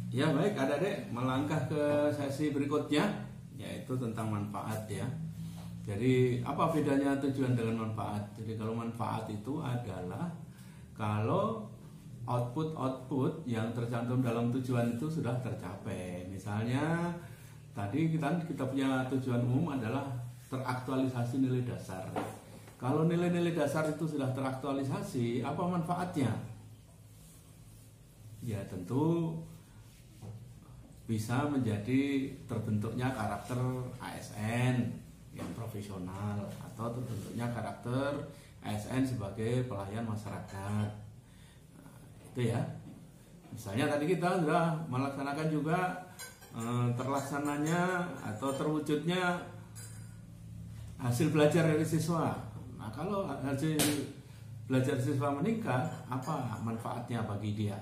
Ya baik adik-adik, melangkah ke sesi berikutnya, yaitu tentang manfaat ya. Jadi apa bedanya tujuan dengan manfaat? Jadi kalau manfaat itu adalah kalau output yang tercantum dalam tujuan itu sudah tercapai. Misalnya tadi kita punya tujuan umum adalah teraktualisasi nilai dasar. Kalau nilai-nilai dasar itu sudah teraktualisasi, apa manfaatnya? Ya tentu bisa menjadi terbentuknya karakter ASN yang profesional atau terbentuknya karakter ASN sebagai pelayan masyarakat. Nah, itu ya. Misalnya tadi kita sudah melaksanakan juga terlaksananya atau terwujudnya hasil belajar dari siswa. Nah, kalau hasil belajar siswa meningkat, apa manfaatnya bagi dia?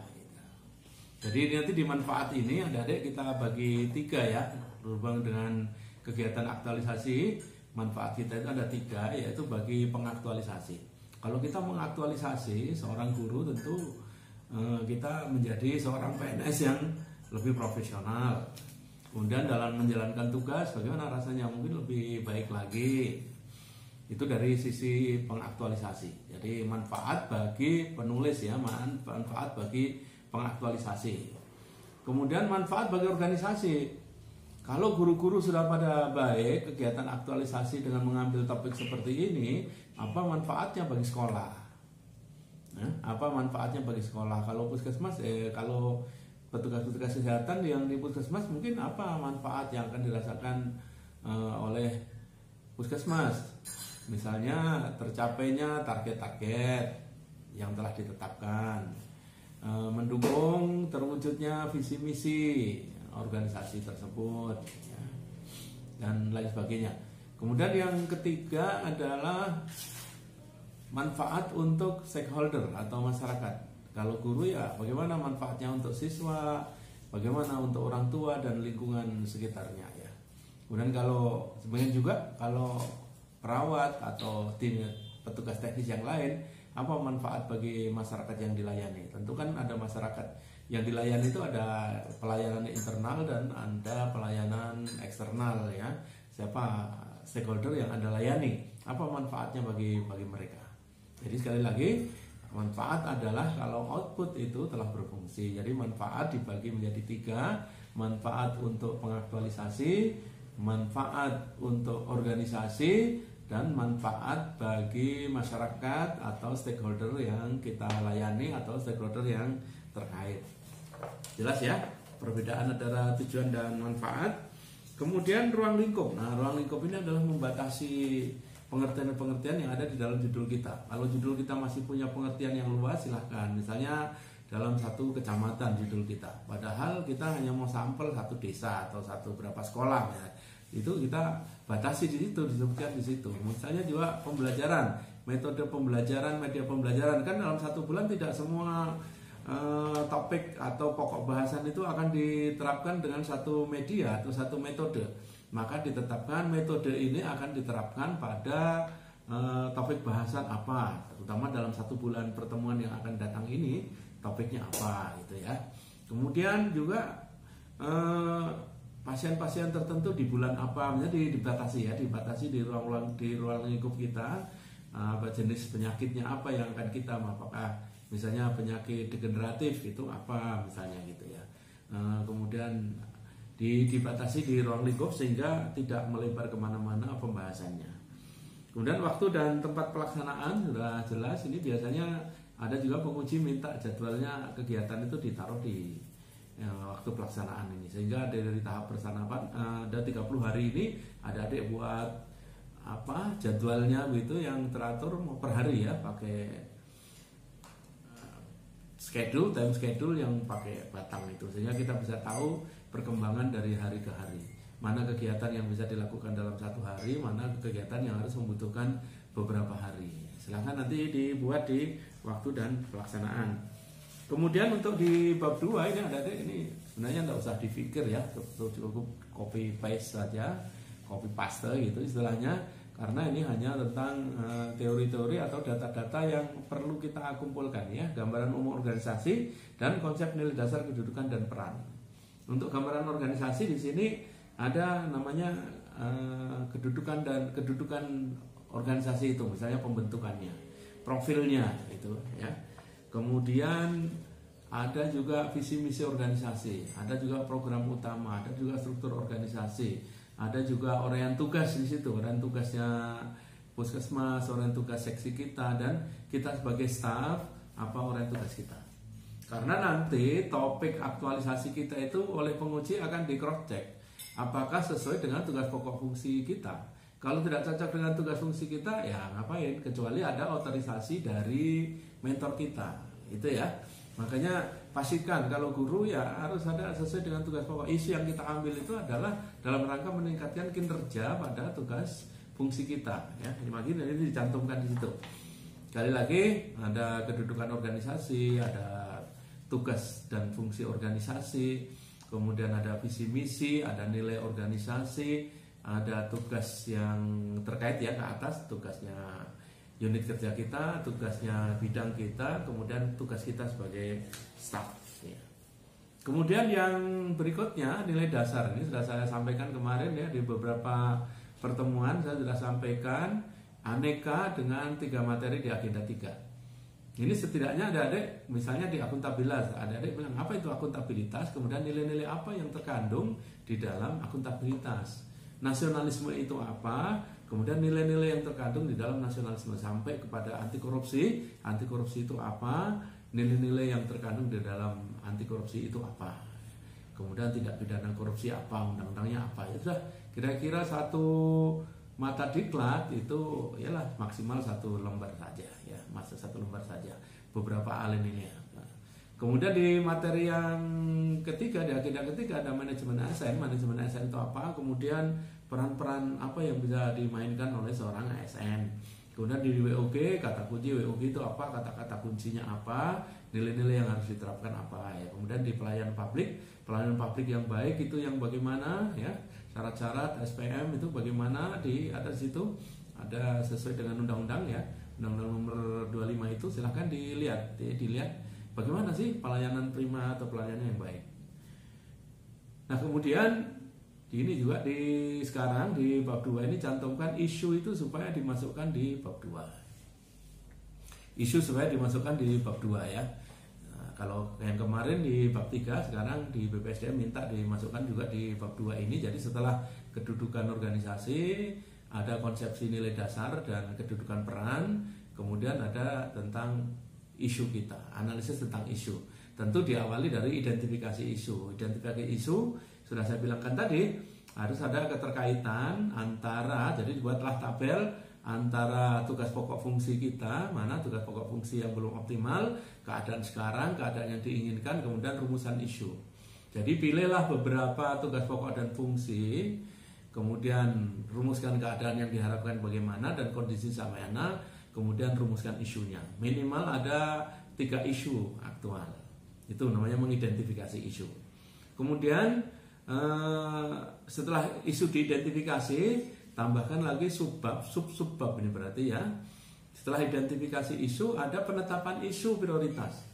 Jadi nanti di manfaat ini adik-adik kita bagi 3 ya, berhubung dengan kegiatan aktualisasi. Manfaat kita itu ada 3, yaitu bagi pengaktualisasi. Kalau kita mengaktualisasi seorang guru, tentu kita menjadi seorang PNS yang lebih profesional. Kemudian dalam menjalankan tugas, bagaimana rasanya mungkin lebih baik lagi. Itu dari sisi pengaktualisasi. Jadi manfaat bagi penulis ya, manfaat bagi pengaktualisasi. Kemudian manfaat bagi organisasi. Kalau guru-guru sudah pada baik kegiatan aktualisasi dengan mengambil topik seperti ini, apa manfaatnya bagi sekolah? Apa manfaatnya bagi sekolah? Kalau puskesmas, kalau petugas-petugas kesehatan yang di puskesmas, mungkin apa manfaat yang akan dirasakan oleh puskesmas? Misalnya tercapainya target-target yang telah ditetapkan, mendukung terwujudnya visi misi organisasi tersebut ya, dan lain sebagainya. Kemudian yang ketiga adalah manfaat untuk stakeholder atau masyarakat. Kalau guru ya bagaimana manfaatnya untuk siswa, bagaimana untuk orang tua dan lingkungan sekitarnya ya. Kemudian kalau sebenarnya juga kalau perawat atau tim petugas teknis yang lain, apa manfaat bagi masyarakat yang dilayani? Tentu kan ada masyarakat yang dilayani itu ada pelayanan internal dan ada pelayanan eksternal ya. Siapa stakeholder yang Anda layani? Apa manfaatnya bagi mereka? Jadi sekali lagi, manfaat adalah kalau output itu telah berfungsi. Jadi manfaat dibagi menjadi 3, manfaat untuk pengaktualisasi, manfaat untuk organisasi, dan manfaat bagi masyarakat atau stakeholder yang kita layani atau stakeholder yang terkait. Jelas ya perbedaan antara tujuan dan manfaat. Kemudian ruang lingkup. Nah, ruang lingkup ini adalah membatasi pengertian-pengertian yang ada di dalam judul kita. Kalau judul kita masih punya pengertian yang luas, silahkan. Misalnya dalam satu kecamatan judul kita. Padahal kita hanya mau sampel satu desa atau satu berapa sekolah ya. Itu kita batasi di situ, disebutkan di situ. Misalnya juga pembelajaran, metode pembelajaran, media pembelajaran, kan dalam 1 bulan tidak semua topik atau pokok bahasan itu akan diterapkan dengan satu media atau satu metode. Maka ditetapkan metode ini akan diterapkan pada topik bahasan apa, terutama dalam 1 bulan pertemuan yang akan datang ini topiknya apa gitu ya. Kemudian juga pasien-pasien tertentu di bulan apa, misalnya dibatasi di ruang lingkup kita, jenis penyakitnya apa yang akan kita, apakah misalnya penyakit degeneratif itu apa misalnya gitu ya. Kemudian dibatasi di ruang lingkup sehingga tidak melebar kemana-mana pembahasannya. Kemudian waktu dan tempat pelaksanaan sudah jelas. Ini biasanya ada juga penguji minta jadwalnya kegiatan itu ditaruh di waktu pelaksanaan ini, sehingga dari tahap persanapan ada 30 hari ini adik-adik buat apa jadwalnya gitu yang teratur per hari ya, pakai time schedule yang pakai batang itu, sehingga kita bisa tahu perkembangan dari hari ke hari, mana kegiatan yang bisa dilakukan dalam 1 hari, mana kegiatan yang harus membutuhkan beberapa hari. Silahkan nanti dibuat di waktu dan pelaksanaan. Kemudian untuk di bab 2 ini ada ini sebenarnya tidak usah dipikir ya, cukup copy paste saja, copy paste gitu istilahnya, karena ini hanya tentang teori-teori atau data-data yang perlu kita kumpulkan ya, gambaran umum organisasi dan konsep nilai dasar kedudukan dan peran. Untuk gambaran organisasi di sini ada namanya kedudukan organisasi itu, misalnya pembentukannya, profilnya itu ya. Kemudian ada juga visi misi organisasi, ada juga program utama, ada juga struktur organisasi, ada juga organ tugas di situ, organ tugasnya puskesmas, organ tugas seksi kita, dan kita sebagai staf apa organ tugas kita. Karena nanti topik aktualisasi kita itu oleh penguji akan di cross check apakah sesuai dengan tugas pokok fungsi kita. Kalau tidak cocok dengan tugas fungsi kita, ya ngapain, kecuali ada otorisasi dari mentor kita, itu ya. Makanya pastikan kalau guru ya harus ada sesuai dengan tugas pokok. Isu yang kita ambil itu adalah dalam rangka meningkatkan kinerja pada tugas fungsi kita ya. Makanya ini dicantumkan di situ. Sekali lagi ada kedudukan organisasi, ada tugas dan fungsi organisasi, kemudian ada visi misi, ada nilai organisasi, ada tugas yang terkait ya ke atas, tugasnya unit kerja kita, tugasnya bidang kita, kemudian tugas kita sebagai staff ya. Kemudian yang berikutnya nilai dasar, ini sudah saya sampaikan kemarin ya, di beberapa pertemuan saya sudah sampaikan aneka dengan 3 materi di agenda 3. Ini setidaknya adik-adik misalnya di akuntabilitas, adik-adik bilang apa itu akuntabilitas, kemudian nilai-nilai apa yang terkandung di dalam akuntabilitas. Nasionalisme itu apa? Kemudian nilai-nilai yang terkandung di dalam nasionalisme sampai kepada anti korupsi. Anti korupsi itu apa? Nilai-nilai yang terkandung di dalam anti korupsi itu apa? Kemudian tindak pidana korupsi apa? Undang-undangnya apa? Itu sudah kira-kira satu mata diklat itu ialah maksimal 1 lembar saja ya, masa 1 lembar saja. Beberapa alinea. Kemudian di materi yang ketiga, di agenda ketiga ada manajemen ASN. Manajemen ASN itu apa? Kemudian peran-peran apa yang bisa dimainkan oleh seorang ASN. Kemudian di WOG, kata kunci WOG itu apa? Kata-kata kuncinya apa? Nilai-nilai yang harus diterapkan apa ya. Kemudian di pelayanan publik yang baik itu yang bagaimana ya? Syarat-syarat SPM itu bagaimana ada di situ, ada sesuai dengan undang-undang ya. Undang-undang nomor 25 itu silahkan dilihat bagaimana sih pelayanan prima atau pelayanan yang baik. Nah kemudian ini juga sekarang di bab 2 ini cantumkan isu itu supaya dimasukkan di bab 2. Isu supaya dimasukkan di bab 2 ya. Nah, kalau yang kemarin di bab 3, sekarang di BPSDM minta dimasukkan juga di bab 2 ini. Jadi setelah kedudukan organisasi, ada konsepsi nilai dasar dan kedudukan peran, kemudian ada tentang isu kita, analisis tentang isu. Tentu diawali dari identifikasi isu. Identifikasi isu sudah saya bilangkan tadi, harus ada keterkaitan antara, jadi buatlah tabel antara tugas pokok fungsi kita, mana tugas pokok fungsi yang belum optimal, keadaan sekarang, keadaan yang diinginkan, kemudian rumusan isu. Jadi pilihlah beberapa tugas pokok dan fungsi, kemudian rumuskan keadaan yang diharapkan bagaimana dan kondisi samana, kemudian rumuskan isunya. Minimal ada 3 isu aktual. Itu namanya mengidentifikasi isu. Kemudian setelah isu diidentifikasi, tambahkan lagi sub-bab ini berarti ya. Setelah identifikasi isu, ada penetapan isu prioritas.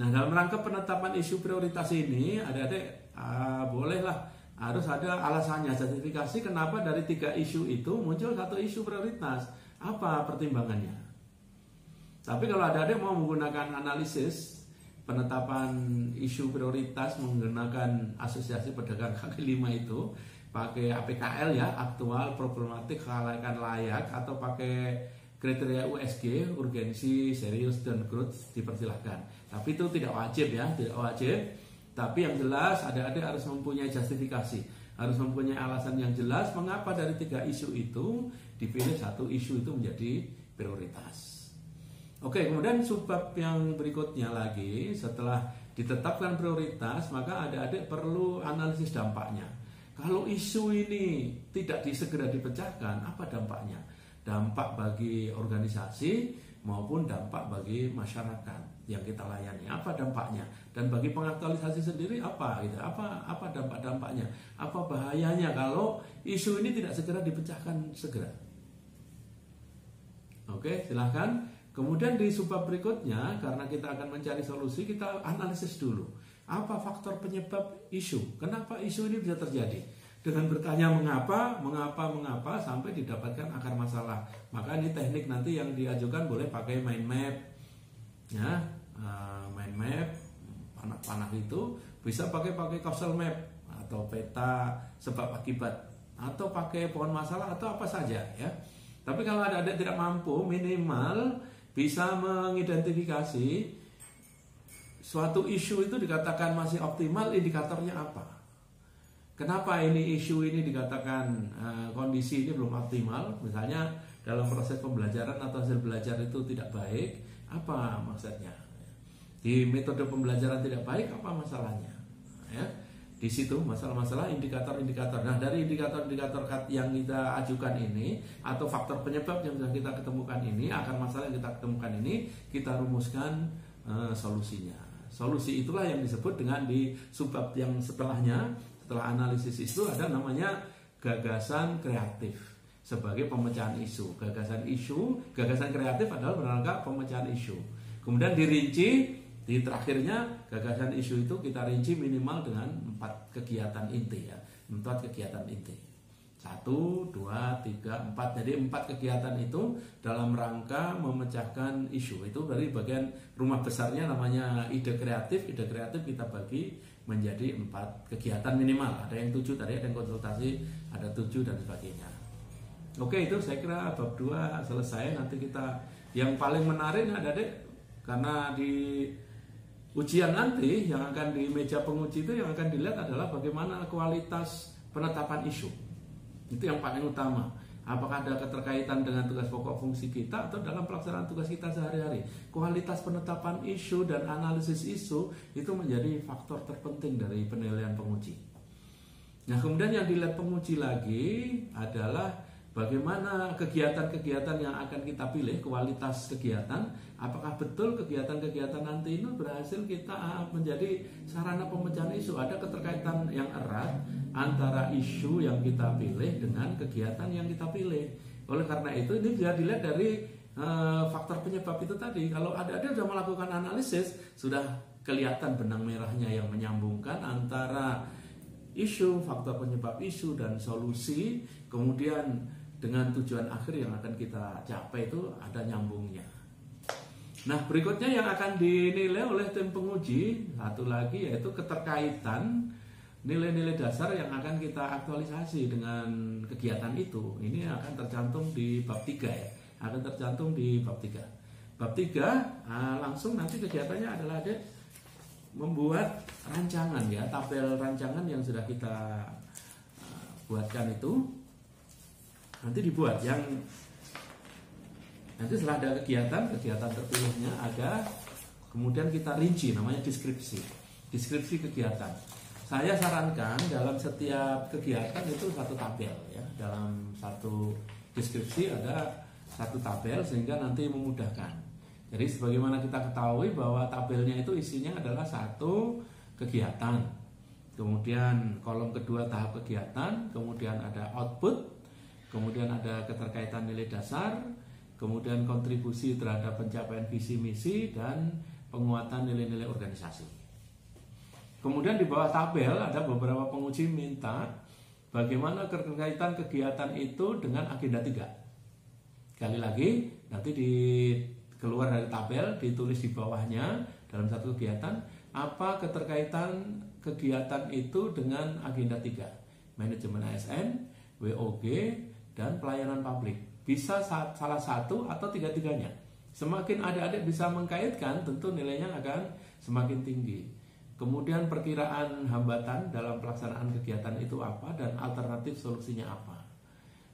Nah, dalam rangka penetapan isu prioritas ini, adik-adik bolehlah harus ada alasannya, justifikasi kenapa dari 3 isu itu muncul 1 isu prioritas. Apa pertimbangannya? Tapi kalau adik-adik mau menggunakan analisis penetapan isu prioritas menggunakan asosiasi pedagang kaki 5 itu, pakai APKL ya, aktual, problematik, kelayakan layak, atau pakai kriteria USG, urgensi, serius, dan growth, dipersilahkan. Tapi itu tidak wajib ya, tidak wajib. Tapi yang jelas adik-adik harus mempunyai justifikasi, harus mempunyai alasan yang jelas mengapa dari 3 isu itu dipilih 1 isu itu menjadi prioritas. Oke, kemudian subbab yang berikutnya lagi, setelah ditetapkan prioritas, maka adik-adik perlu analisis dampaknya. Kalau isu ini tidak segera dipecahkan, apa dampaknya? Dampak bagi organisasi maupun dampak bagi masyarakat yang kita layani, apa dampaknya? Dan bagi pengaktualisasi sendiri apa gitu? Apa dampak-dampaknya? Apa bahayanya kalau isu ini tidak segera dipecahkan segera? Oke, silahkan. Kemudian di subbab berikutnya, karena kita akan mencari solusi, kita analisis dulu. Apa faktor penyebab isu? Kenapa isu ini bisa terjadi? Dengan bertanya mengapa sampai didapatkan akar masalah. Maka ini teknik nanti yang diajukan boleh pakai mind map, ya, mind map, panah itu bisa pakai causal map atau peta sebab akibat, atau pakai pohon masalah atau apa saja, ya. Tapi kalau adik-adik tidak mampu, minimal bisa mengidentifikasi suatu isu itu dikatakan masih optimal, indikatornya apa? Kenapa ini isu ini dikatakan kondisi ini belum optimal? Misalnya dalam proses pembelajaran atau hasil belajar itu tidak baik, apa maksudnya? Di metode pembelajaran tidak baik, apa masalahnya? Ya, di situ masalah-masalah indikator-indikator. Nah, dari indikator-indikator yang kita ajukan ini atau faktor penyebab yang sudah kita ketemukan ini, akar masalah yang kita ketemukan ini, kita rumuskan solusinya. Solusi itulah yang disebut dengan di subbab yang setelahnya. Setelah analisis itu ada namanya gagasan kreatif sebagai pemecahan isu. Gagasan kreatif adalah berangka pemecahan isu. Kemudian dirinci di terakhirnya gagasan isu itu kita rinci minimal dengan 4 kegiatan inti, ya. 4 kegiatan inti. 1, 2, 3, 4. Jadi 4 kegiatan itu dalam rangka memecahkan isu. Itu dari bagian rumah besarnya namanya ide kreatif. Ide kreatif kita bagi menjadi 4 kegiatan minimal. Ada yang 7 tadi, ada yang konsultasi, ada 7 dan sebagainya. Oke, itu saya kira bab 2 selesai. Nanti kita yang paling menarik adik-adik, karena di ujian nanti yang akan di meja penguji itu yang akan dilihat adalah bagaimana kualitas penetapan isu. Itu yang paling utama. Apakah ada keterkaitan dengan tugas pokok fungsi kita atau dalam pelaksanaan tugas kita sehari-hari. Kualitas penetapan isu dan analisis isu itu menjadi faktor terpenting dari penilaian penguji. Nah, kemudian yang dilihat penguji lagi adalah bagaimana kegiatan-kegiatan yang akan kita pilih, kualitas kegiatan. Apakah betul kegiatan-kegiatan nanti ini berhasil kita menjadi sarana pemecahan isu? Ada keterkaitan yang erat antara isu yang kita pilih dengan kegiatan yang kita pilih. Oleh karena itu ini bisa dilihat dari faktor penyebab itu tadi. Kalau ada sudah melakukan analisis, sudah kelihatan benang merahnya yang menyambungkan antara isu, faktor penyebab isu dan solusi. Kemudian dengan tujuan akhir yang akan kita capai itu ada nyambungnya. Nah, berikutnya yang akan dinilai oleh tim penguji satu lagi yaitu keterkaitan nilai-nilai dasar yang akan kita aktualisasi dengan kegiatan itu. Ini akan tercantum di bab 3, ya. Akan tercantum di bab 3. Bab 3 langsung nanti kegiatannya adalah membuat rancangan, ya, tabel rancangan yang sudah kita buatkan itu nanti dibuat yang nanti setelah ada kegiatan terpilihnya ada, kemudian kita rinci namanya deskripsi kegiatan. Saya sarankan dalam setiap kegiatan itu satu tabel, ya. Dalam satu deskripsi ada satu tabel sehingga nanti memudahkan. Jadi sebagaimana kita ketahui bahwa tabelnya itu isinya adalah satu kegiatan, kemudian kolom kedua tahap kegiatan, kemudian ada output, kemudian ada keterkaitan nilai dasar, kemudian kontribusi terhadap pencapaian visi misi dan penguatan nilai-nilai organisasi. Kemudian di bawah tabel ada beberapa penguji minta bagaimana keterkaitan kegiatan itu dengan agenda 3. Sekali lagi nanti keluar dari tabel ditulis di bawahnya dalam satu kegiatan apa keterkaitan kegiatan itu dengan agenda 3. Manajemen ASN, WOG, dan pelayanan publik. Bisa salah satu atau tiga-tiganya. Semakin adik-adik bisa mengkaitkan, tentu nilainya akan semakin tinggi. Kemudian perkiraan hambatan dalam pelaksanaan kegiatan itu apa dan alternatif solusinya apa.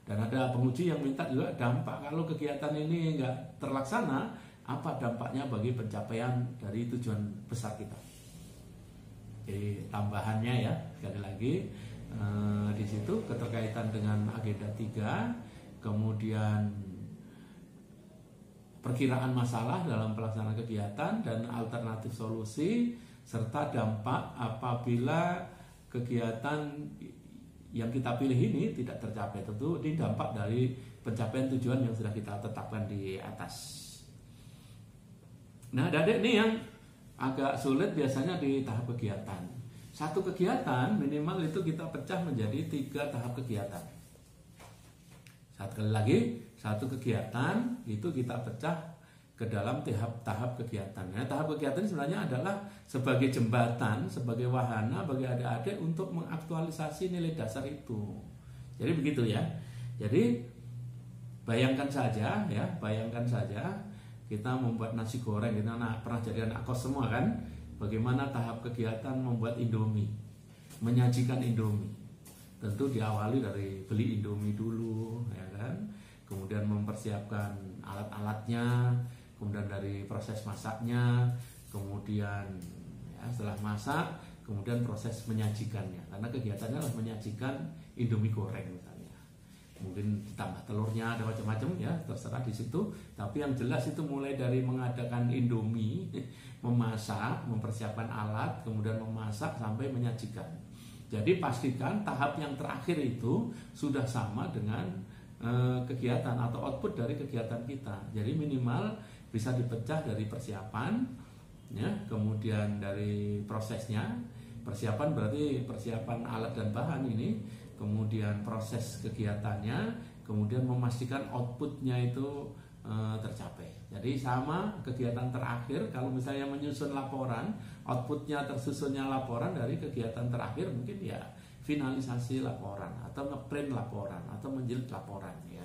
Dan ada penguji yang minta juga dampak kalau kegiatan ini enggak terlaksana, apa dampaknya bagi pencapaian dari tujuan besar kita. Jadi tambahannya, ya, sekali lagi di situ keterkaitan dengan agenda 3. Kemudian perkiraan masalah dalam pelaksanaan kegiatan dan alternatif solusi serta dampak apabila kegiatan yang kita pilih ini tidak tercapai. Tentu ini dampak dari pencapaian tujuan yang sudah kita tetapkan di atas. Nah, adik-adik ini yang agak sulit biasanya di tahap kegiatan. Satu kegiatan minimal itu kita pecah menjadi 3 tahap kegiatan. Sekali lagi, satu kegiatan itu kita pecah ke dalam tahap kegiatan. Nah, tahap kegiatan sebenarnya adalah sebagai jembatan, sebagai wahana bagi adik-adik untuk mengaktualisasi nilai dasar itu. Jadi begitu ya. Jadi bayangkan saja kita membuat nasi goreng, kita pernah jadi anak kos semua kan? Bagaimana tahap kegiatan membuat Indomie, menyajikan Indomie. Tentu diawali dari beli Indomie dulu, ya kan? Kemudian mempersiapkan alat-alatnya, kemudian dari proses masaknya, kemudian ya, setelah masak, kemudian proses menyajikannya. Karena kegiatannya adalah menyajikan Indomie goreng misalnya. Mungkin ditambah telurnya, ada macam-macam ya, terserah di situ. Tapi yang jelas itu mulai dari mengadakan Indomie, memasak, mempersiapkan alat, kemudian memasak sampai menyajikan. Jadi pastikan tahap yang terakhir itu sudah sama dengan kegiatan atau output dari kegiatan kita. Jadi minimal bisa dipecah dari persiapan, ya, kemudian dari prosesnya. Persiapan berarti persiapan alat dan bahan ini, kemudian proses kegiatannya, kemudian memastikan outputnya itu tercapai. Jadi sama kegiatan terakhir, kalau misalnya menyusun laporan, outputnya tersusunnya laporan dari kegiatan terakhir, mungkin ya finalisasi laporan atau ngeprint laporan atau menjilid laporan ya.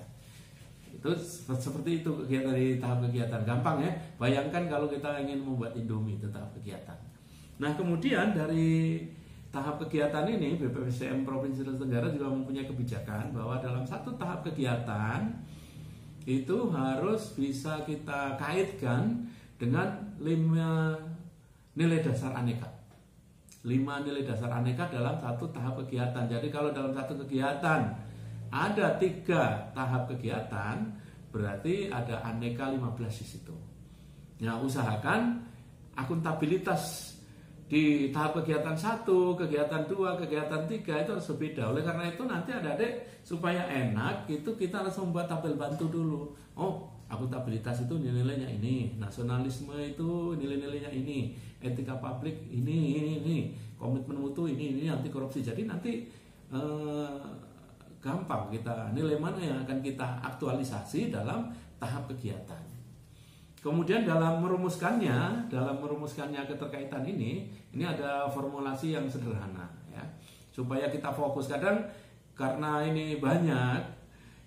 Itu seperti itu kegiatan dari tahap kegiatan. Gampang ya. Bayangkan kalau kita ingin membuat Indomie itu tahap kegiatan. Nah, kemudian dari tahap kegiatan ini BPPSDM Provinsi Sulawesi Tenggara juga mempunyai kebijakan bahwa dalam satu tahap kegiatan itu harus bisa kita kaitkan dengan 5 nilai dasar aneka. 5 nilai dasar aneka dalam satu tahap kegiatan. Jadi kalau dalam satu kegiatan ada 3 tahap kegiatan, berarti ada aneka 15 di situ. Nah, usahakan akuntabilitas di tahap kegiatan 1, kegiatan 2, kegiatan 3 itu harus berbeda. Oleh karena itu nanti adik-adik supaya enak itu kita harus membuat tabel bantu dulu. Oh, akuntabilitas itu nilai-nilainya ini, nasionalisme itu nilai-nilainya ini, etika publik ini, komitmen mutu ini, anti korupsi. Jadi nanti gampang kita nilai mana yang akan kita aktualisasi dalam tahap kegiatan. Kemudian dalam merumuskannya keterkaitan ini ada formulasi yang sederhana ya, supaya kita fokus. Kadang karena ini banyak,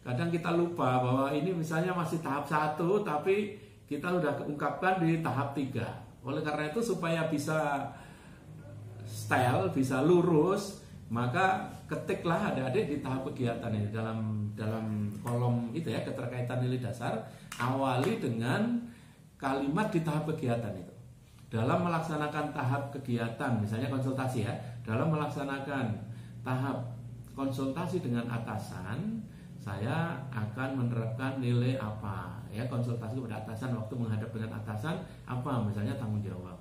kadang kita lupa bahwa ini misalnya masih tahap 1 tapi kita sudah ungkapkan di tahap 3. Oleh karena itu supaya bisa style, bisa lurus, maka ketiklah adik-adik di tahap kegiatan ini dalam kolom itu ya, keterkaitan nilai dasar, awali dengan kalimat di tahap kegiatan itu. Dalam melaksanakan tahap kegiatan, misalnya konsultasi ya, dalam melaksanakan tahap konsultasi dengan atasan, saya akan menerapkan nilai apa ya, konsultasi kepada atasan, waktu menghadap dengan atasan apa, misalnya tanggung jawab,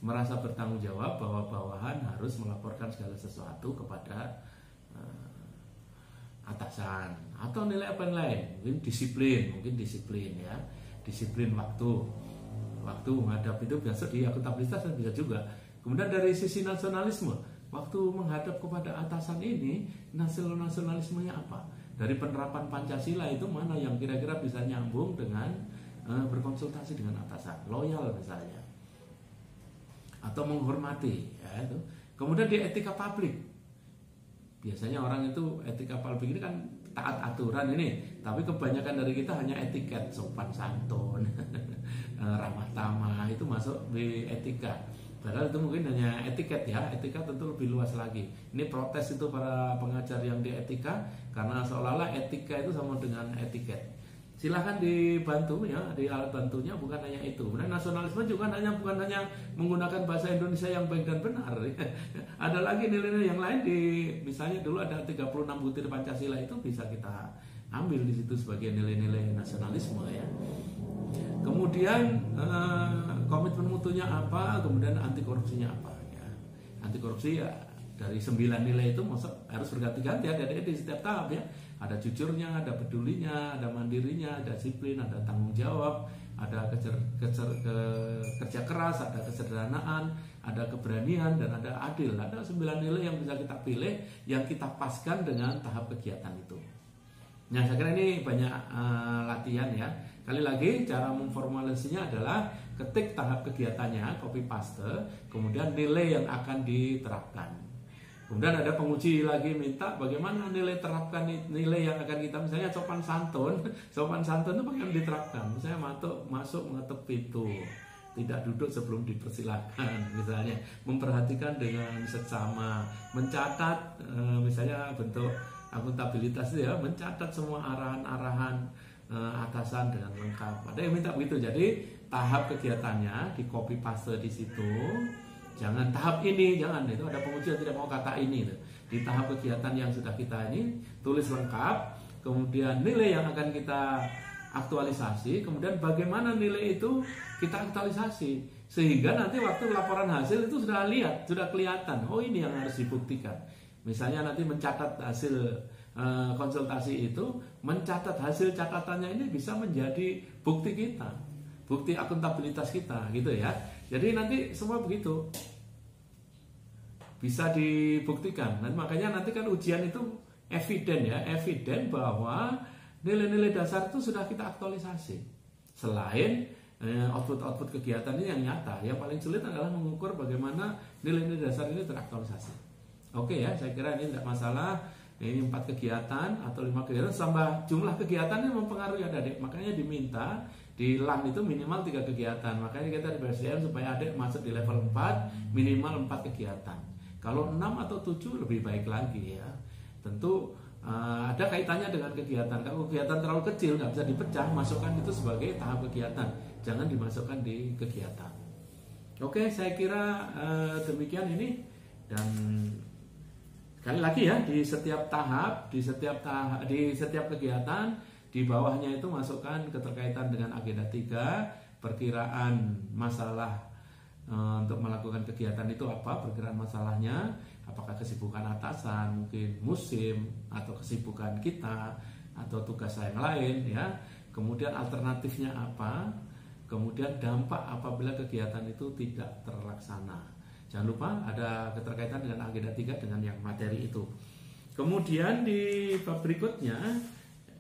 merasa bertanggung jawab bahwa bawahan harus melaporkan segala sesuatu kepada atasan, atau nilai apa yang lain, mungkin disiplin ya, disiplin waktu menghadap itu biasa di akuntabilitas bisa juga. Kemudian dari sisi nasionalisme, waktu menghadap kepada atasan ini nasionalismenya apa, dari penerapan Pancasila itu mana yang kira-kira bisa nyambung dengan berkonsultasi dengan atasan, loyal misalnya, atau menghormati ya, itu. Kemudian di etika publik, biasanya orang itu etika publik ini kan taat aturan ini, tapi kebanyakan dari kita hanya etiket, sopan santun, ramah tamah, itu masuk di etika. Padahal itu mungkin hanya etiket ya, etika tentu lebih luas lagi. Ini protes itu para pengajar yang di etika, karena seolah-olah etika itu sama dengan etiket. Silahkan dibantu ya, di alat bantunya bukan hanya itu. Kemudian nasionalisme juga bukan hanya menggunakan bahasa Indonesia yang baik dan benar. Ada lagi nilai-nilai yang lain, misalnya dulu ada 36 butir Pancasila, itu bisa kita ambil di situ sebagai nilai-nilai nasionalisme ya. Kemudian komitmen mutunya apa, kemudian anti korupsinya apa ya. Anti korupsi ya dari 9 nilai itu harus berganti-ganti ada di setiap tahap ya. Ada jujurnya, ada pedulinya, ada mandirinya, ada disiplin, ada tanggung jawab, ada kerja keras, ada kesederhanaan, ada keberanian, dan ada adil. Ada 9 nilai yang bisa kita pilih, yang kita paskan dengan tahap kegiatan itu. Nah, saya kira ini banyak latihan ya. Kali lagi cara memformulasinya adalah ketik tahap kegiatannya, copy paste, kemudian nilai yang akan diterapkan. Kemudian ada penguji lagi minta bagaimana nilai terapkan nilai yang akan kita, misalnya sopan santun itu bagaimana diterapkan. Misalnya masuk mengetuk pintu, tidak duduk sebelum dipersilakan, misalnya memperhatikan dengan seksama, mencatat misalnya bentuk akuntabilitas itu ya, mencatat semua arahan-arahan atasan dengan lengkap. Ada yang minta begitu. Jadi tahap kegiatannya di copy paste di situ. Jangan tahap ini, jangan, itu ada penguji yang tidak mau kata ini. Di tahap kegiatan yang sudah kita ini tulis lengkap, kemudian nilai yang akan kita aktualisasi, kemudian bagaimana nilai itu kita aktualisasi, sehingga nanti waktu laporan hasil itu sudah lihat, sudah kelihatan, oh ini yang harus dibuktikan. Misalnya nanti mencatat hasil konsultasi itu, mencatat hasil catatannya ini bisa menjadi bukti kita, bukti akuntabilitas kita, gitu ya. Jadi nanti semua begitu bisa dibuktikan. Nah, makanya nanti kan ujian itu eviden bahwa nilai-nilai dasar itu sudah kita aktualisasi. Selain output kegiatan ini yang nyata, yang paling sulit adalah mengukur bagaimana nilai-nilai dasar ini teraktualisasi. Oke ya, saya kira ini tidak masalah. Ini 4 kegiatan atau 5 kegiatan, tambah jumlah kegiatannya mempengaruhi adik-adik. Makanya diminta di LAN itu minimal 3 kegiatan. Makanya kita di BSDM supaya adik masuk di level 4 minimal 4 kegiatan. Kalau 6 atau 7 lebih baik lagi ya. Tentu ada kaitannya dengan kegiatan. Kalau kegiatan terlalu kecil nggak bisa dipecah, masukkan itu sebagai tahap kegiatan. Jangan dimasukkan di kegiatan. Oke, saya kira demikian ini. Dan sekali lagi ya, di setiap kegiatan, di bawahnya itu masukkan keterkaitan dengan agenda 3, perkiraan masalah untuk melakukan kegiatan itu apa, perkiraan masalahnya, apakah kesibukan atasan, mungkin musim, atau kesibukan kita, atau tugas yang lain ya. Kemudian alternatifnya apa, kemudian dampak apabila kegiatan itu tidak terlaksana. Jangan lupa ada keterkaitan dengan agenda 3 dengan yang materi itu. Kemudian di bab berikutnya,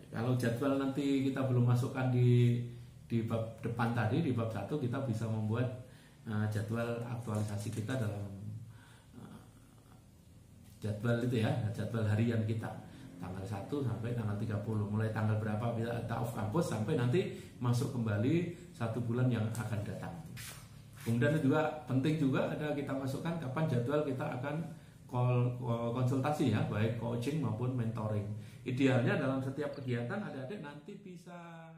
kalau jadwal nanti kita belum masukkan di bab depan tadi, di bab 1 kita bisa membuat jadwal aktualisasi kita dalam jadwal itu ya, jadwal harian kita. Tanggal 1 sampai tanggal 30, mulai tanggal berapa kita off kampus sampai nanti masuk kembali 1 bulan yang akan datang. Kemudian juga penting juga ada kita masukkan kapan jadwal kita akan konsultasi ya, baik coaching maupun mentoring. Idealnya dalam setiap kegiatan adik-adik nanti bisa